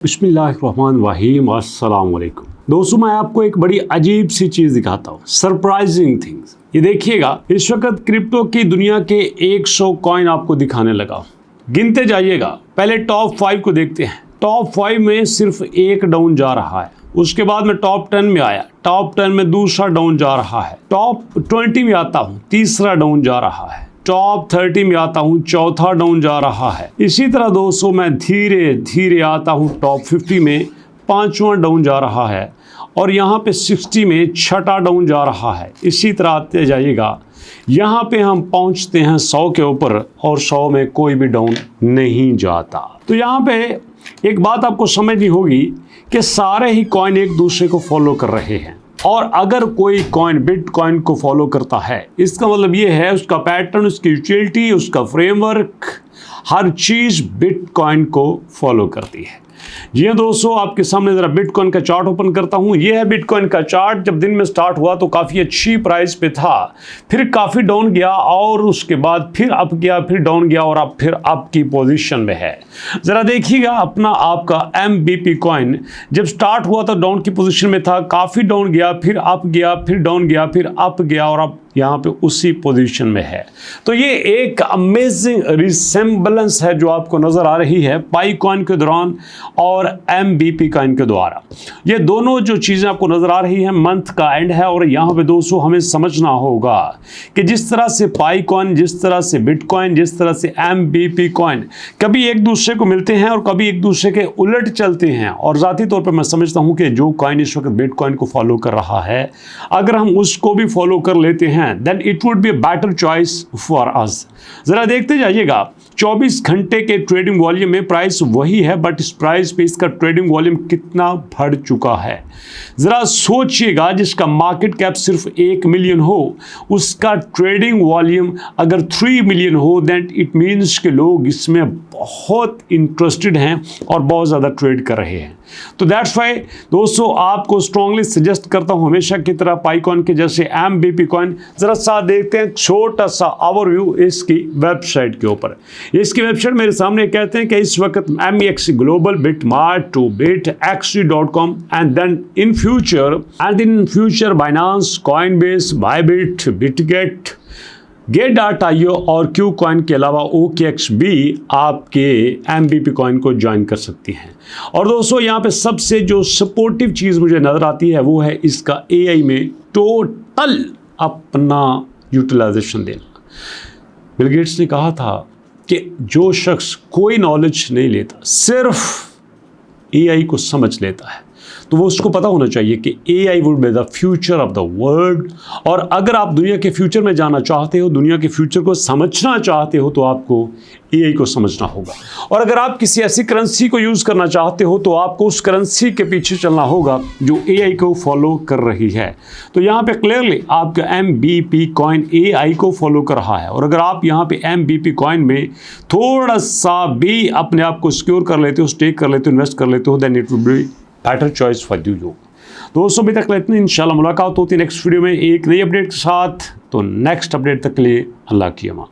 बिस्मिल्लाहिर्रहमानिर्रहीम, अस्सलाम वालेकुम। दोस्तों, मैं आपको एक बड़ी अजीब सी चीज़ दिखाता हूँ, सरप्राइजिंग थिंग्स। ये देखिएगा, इस वक्त क्रिप्टो की दुनिया के 100 कॉइन आपको दिखाने लगा। गिनते जाइएगा। पहले टॉप 5 को देखते हैं। टॉप 5 में सिर्फ एक डाउन जा रहा है। उसके बाद में टॉप 10 में आया, टॉप 10 में दूसरा डाउन जा रहा है। टॉप 20 में आता हूँ, तीसरा डाउन जा रहा है। टॉप 30 में आता हूँ, चौथा डाउन जा रहा है। इसी तरह दोस्तों मैं धीरे धीरे आता हूँ टॉप 50 में, पांचवां डाउन जा रहा है। और यहाँ पे 60 में छठा डाउन जा रहा है। इसी तरह आते जाइएगा, यहाँ पे हम पहुँचते हैं 100 के ऊपर और 100 में कोई भी डाउन नहीं जाता। तो यहाँ पे एक बात आपको समझनी होगी कि सारे ही कॉइन एक दूसरे को फॉलो कर रहे हैं। और अगर कोई कॉइन बिटकॉइन को फॉलो करता है, इसका मतलब ये है उसका पैटर्न, उसकी यूटिलिटी, उसका फ्रेमवर्क, हर चीज़ बिटकॉइन को फॉलो करती है। जी हाँ दोस्तों, आपके सामने ज़रा बिटकॉइन का चार्ट ओपन करता हूँ। ये है बिटकॉइन का चार्ट। जब दिन में स्टार्ट हुआ तो काफ़ी अच्छी प्राइस पे था, फिर काफ़ी डाउन गया और उसके बाद फिर अप गया, फिर डाउन गया और अब फिर अप की पोजीशन में है। ज़रा देखिएगा अपना आपका MBP कॉइन जब स्टार्ट हुआ तो डाउन की पोजीशन में था, काफ़ी डाउन गया, फिर अप गया, फिर डाउन गया, फिर अप गया और अब यहाँ पे उसी पोजीशन में है। तो ये एक अमेजिंग रिसेम्बलेंस है जो आपको नज़र आ रही है पाई कॉइन के दौरान और MBP कॉइन के द्वारा। ये दोनों जो चीज़ें आपको नज़र आ रही हैं, मंथ का एंड है। और यहाँ पे दोस्तों हमें समझना होगा कि जिस तरह से पाई कॉइन, जिस तरह से बिटकॉइन, जिस तरह से MBP कॉइन कभी एक दूसरे को मिलते हैं और कभी एक दूसरे के उलट चलते हैं। और ज़ाती तौर पर मैं समझता हूँ कि जो कॉइन इस वक्त बिटकॉइन को फॉलो कर रहा है, अगर हम उसको भी फॉलो कर लेते हैं then it would be a better choice for us। जरा देखते जाइएगा, 24 घंटे के ट्रेडिंग वॉल्यूम में प्राइस वही है, बट इस प्राइस पे इसका ट्रेडिंग वॉल्यूम कितना बढ़ चुका है। जरा सोचिएगा, जिसका मार्केट कैप सिर्फ 1 मिलियन हो, उसका ट्रेडिंग वॉल्यूम अगर 3 मिलियन हो, दैट इट मीन्स कि लोग इसमें बहुत इंटरेस्टेड हैं और बहुत ज़्यादा ट्रेड कर रहे हैं। तो दैट्स वाई दोस्तों आपको स्ट्रांगली सजेस्ट करता हूं, हमेशा की तरह पाईकॉइन के जैसे MBP कॉइन। जरा सा देखते हैं छोटा सा ओवरव्यू इसकी वेबसाइट के ऊपर। इसकी वेबसाइट मेरे सामने कहते हैं कि इस वक्त MEXC global BitMart to bitxc.com and then in future Binance, Coinbase, Bybit, Bitget, Get.io और Q कॉइन के अलावा OKX भी आपके MBP कॉइन को ज्वाइन कर सकती हैं। और दोस्तों यहाँ पे सबसे जो सपोर्टिव चीज़ मुझे नज़र आती है वो है इसका AI में टोटल अपना यूटिलाइजेशन देना। बिल गेट्स ने कहा था कि जो शख्स कोई नॉलेज नहीं लेता, सिर्फ AI को समझ लेता है, तो वो उसको पता होना चाहिए कि AI would be the future of the world. और अगर आप दुनिया के फ्यूचर में जाना चाहते हो, दुनिया के फ्यूचर को समझना चाहते हो, तो आपको AI को समझना होगा। और अगर आप किसी ऐसी करेंसी को यूज़ करना चाहते हो, तो आपको उस करेंसी के पीछे चलना होगा जो AI को फॉलो कर रही है। तो यहाँ पे क्लियरली आपका MBP कॉइन AI को फॉलो कर रहा है। और अगर आप यहाँ पे MBP कॉइन में थोड़ा सा भी अपने आप को सिक्योर कर लेते हो, स्टेक कर लेते हो, इन्वेस्ट कर लेते हो, then it will be better choice for you. दोस्तों अभी तक इतने, इंशाल्लाह मुलाकात होती है नेक्स्ट वीडियो में एक नई अपडेट के साथ। तो नेक्स्ट अपडेट तक के लिए अल्लाह की अमान।